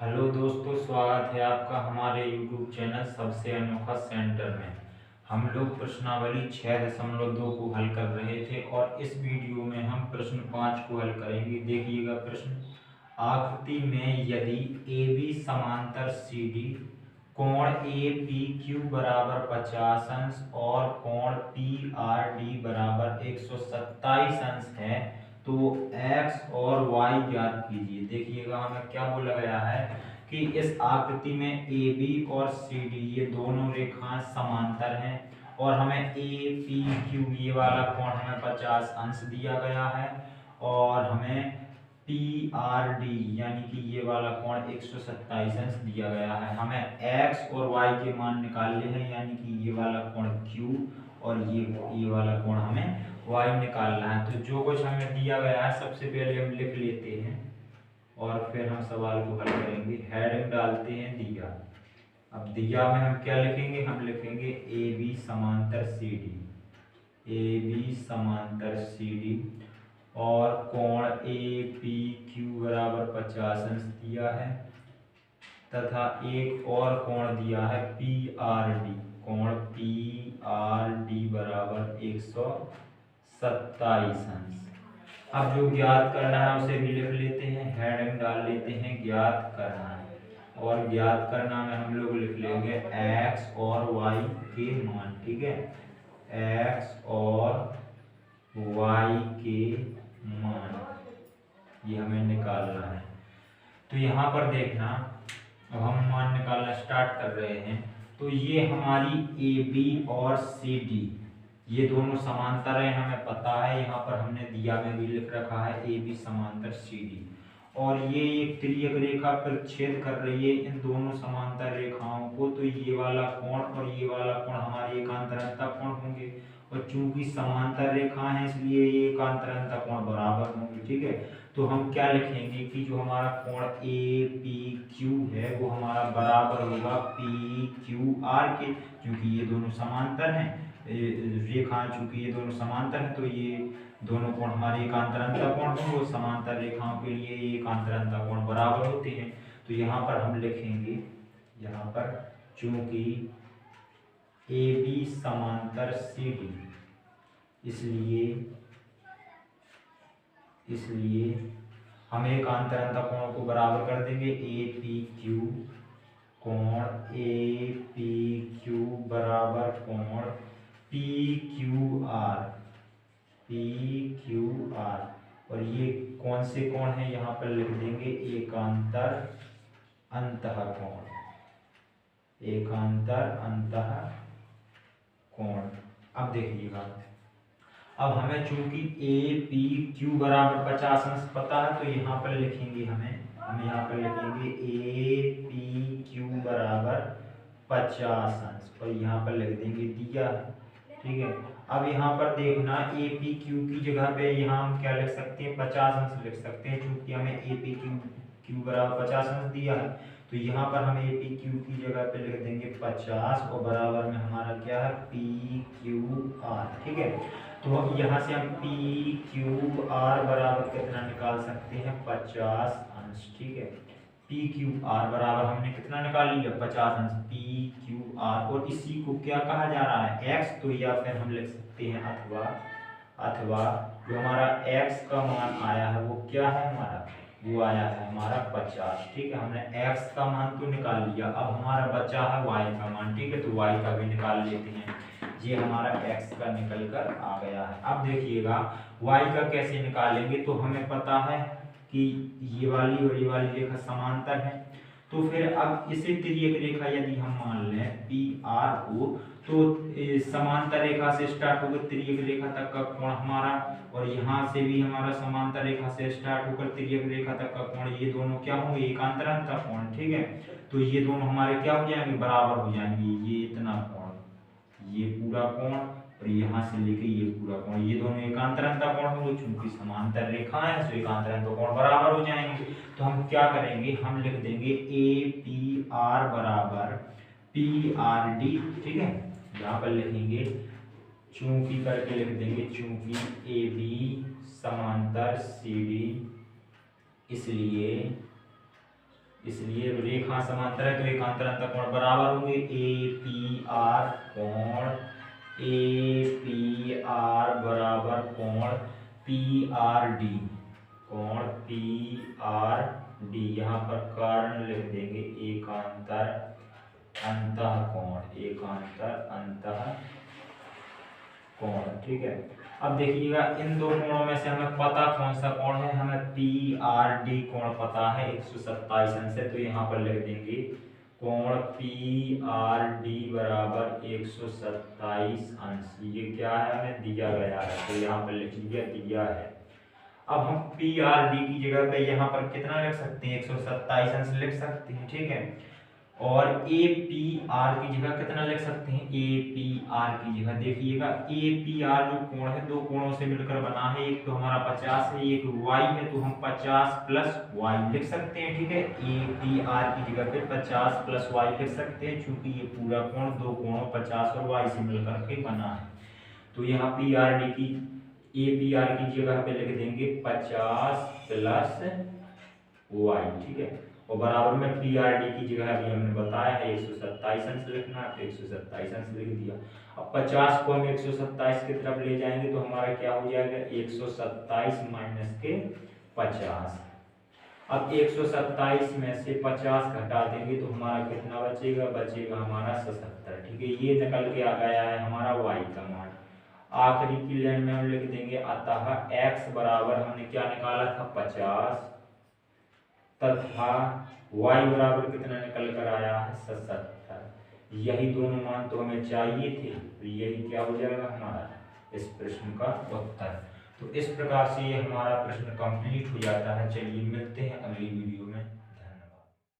Hello दोस्तों, स्वागत है आपका हमारे YouTube चैनल सबसे अनोखा सेंटर में। हम लोग प्रश्नावली 6.2 को हल कर रहे थे और इस वीडियो में हम प्रश्न 5 को हल करेंगे। देखिएगा प्रश्न। आकृति में यदि AB समांतर CD, कोण APQ बराबर 50 अंश और कोण PRD बराबर 127 अंश है तो x और y ज्ञात कीजिए। देखिएगा हमें क्या बोला गया है कि इस आकृति में AB और CD ये दोनों रेखाएं समांतर हैं और हमें APQ ये वाला कोण हमें 50 अंश दिया गया है और हमें PRD यानी कि ये वाला कोण 127 अंश दिया गया है। हमें x और y के मान निकालने हैं यानी कि ये वाला कोण Q और ये वाला कोण हमें y निकालना है। तो जो कुछ हमें दिया गया है सबसे पहले हम लिख लेते हैं और फिर हम सवाल को हल करेंगे। हेडिंग डालते हैं दिया। अब दिया में हम क्या लिखेंगे? हम लिखेंगे AB समांतर CD, AB समांतर CD और कोण APQ बराबर 50 अंश दिया है तथा एक और कोण दिया है PRD, कोण PRD बराबर 127 अंश। अब जो ज्ञात करना है उसे भी लिख लेते हैं। हेडिंग डाल लेते हैं ज्ञात करना है और ज्ञात करना में हम लोग लिख लेंगे x और y के मान। ठीक है, x और y के मान ये हमें निकालना है। तो यहाँ पर देखना, अब हम मान निकालना स्टार्ट कर रहे हैं। तो ये हमारी AB और CD ये दोनों समांतर है, हमें पता है। यहाँ पर हमने दिया में भी लिख रखा है AB समांतर CD और ये एक तिर्यक रेखा प्रतिच्छेद कर रही है इन दोनों समांतर रेखाओं को। तो ये वाला कोण और ये वाला कोण हमारे एकांतर कोण होंगे और चूंकि समांतर रेखा है इसलिए ये एकांतर कोण बराबर होंगे। ठीक है, तो हम क्या लिखेंगे कि जो हमारा कोण APQ है वो हमारा बराबर होगा PQR के, क्योंकि ये दोनों समांतर हैं रेखाएं। चूंकि ये दोनों समांतर हैं तो ये दोनों कोण हमारे एकांतर कोण होंगे। समांतर रेखाओं के लिए ये एकांतर कोण बराबर होते हैं। तो यहाँ पर हम लिखेंगे, यहाँ पर चूंकि AB समांतर CD इसलिए हम एकांतर कोणों को बराबर कर देंगे। APQ कोण APQ बराबर कोण PQR और ये कौन से कोण है यहाँ पर लिख देंगे एकांतर अंतःकोण, एकांतर अंतःकोण। अब देखिएगा, अब हमें चूंकि APQ बराबर 50 अंश पता है तो यहाँ पर लिखेंगे हम यहाँ पर लिखेंगे APQ बराबर 50 अंश और यहाँ पर लिख देंगे दिया। ठीक है, अब यहाँ पर देखना APQ की जगह पे यहाँ हम क्या लिख सकते हैं? 50 अंश लिख सकते हैं, चूंकि हमें APQ बराबर 50 अंश दिया है। तो यहाँ पर हम APQ की जगह पे लिख देंगे 50 और बराबर में हमारा क्या है? PQR। ठीक है, तो अब यहाँ से हम PQR बराबर कितना निकाल सकते हैं? 50 अंश। ठीक है, PQR बराबर हमने कितना निकाल लिया? 50 अंश PQR। और इसी को क्या कहा जा रहा है? x। तो या फिर हम लिख सकते हैं अथवा जो हमारा x का मान आया है वो क्या है हमारा? वो आया है हमारा 50। ठीक है, हमने x का मान तो निकाल लिया, अब हमारा बचा है y का मान। ठीक है, तो y का भी निकाल लेते हैं। ये हमारा x का निकल कर आ गया है। अब देखिएगा y का कैसे निकालेंगे? तो हमें पता है कि ये वाली और ये वाली रेखा समांतर है। तो फिर अब इसे तिर्यक रेखा यदि हम मान लें PR को, तो समांतर रेखा से स्टार्ट होकर तिर्यक रेखा तक का कोण हमारा, और यहाँ से भी हमारा समांतर रेखा से स्टार्ट होकर तिर्यक रेखा तक का कोण, ये दोनों क्या होंगे? एकांतर कोण। ठीक है, तो ये दोनों हमारे क्या हो जाएंगे? बराबर हो जाएंगे। ये इतना कोण, ये पूरा कोण और यहाँ से लेके ये पूरा कोण, ये दोनों एकांतर कोण होंगे। चूंकि समांतर रेखा है तो एकांतर कोण बराबर हो जाएंगे। तो हम क्या करेंगे? हम लिख देंगे APR बराबर PRD। ठीक है, यहाँ पर लिखेंगे चूंकि करके लिख देंगे, चूंकि AB समांतर CD इसलिए इसलिए रेखा समांतर है तो एकांतर अंतःकोण बराबर होंगे। ए पी आर कोण ए पी आर बराबर कोण पी आर डी, कोण पी आर डी। यहाँ पर कारण लिख देंगे एकांतर अंतःकोण, एकांतर अंतःकोण। ठीक है, अब देखिएगा इन दो कोणों में से हमें पता कौन सा कोण है, हमें पी आर डी कोण पता है 127 अंश है, तो यहाँ पर लिख देंगे कोण पी आर डी बराबर 127 अंश। ये क्या है, हमें दिया गया है, तो यहाँ पर लिख लिया, दिया है। अब हम पी आर डी की जगह पे यहाँ पर कितना लिख सकते हैं, 127 अंश लिख सकते हैं। ठीक है, और ए पी आर की जगह कितना लिख सकते हैं, ए पी आर की जगह देखिएगा ए पी आर जो कोण है दो कोणों से मिलकर बना है, एक तो हमारा 50 है, एक y है, तो हम 50 प्लस y लिख सकते हैं। ठीक है, ए पी आर की जगह पे 50 प्लस y लिख सकते हैं, चूंकि ये पूरा कोण दो कोणों 50 और y से मिलकर के बना है। तो यहाँ पी आर डी की ए पी आर की जगह पे लिख देंगे 50 प्लस y। ठीक है, और बराबर में पी आर डी की जगह अभी हमने बताया है 127 अंश लिखना है, तो 127 अंश लिख दिया। अब 50 को हम 127 की तरफ ले जाएंगे तो हमारा क्या हो जाएगा, 127 माइनस के 50। अब 127 में से 50 घटा देंगे तो हमारा कितना बचेगा, बचेगा हमारा 77। ठीक है, ये निकल के आ गया है हमारा y का मान। आखिरी की लाइन में हम लिख देंगे अतः x बराबर हमने क्या निकाला था 50 तथा y बराबर कितना निकल कर आया है 77। यही दोनों मान तो हमें चाहिए थे, तो यही क्या हो जाएगा हमारा इस प्रश्न का उत्तर। तो इस प्रकार से ये हमारा प्रश्न कंप्लीट हो जाता है। चलिए मिलते हैं अगली वीडियो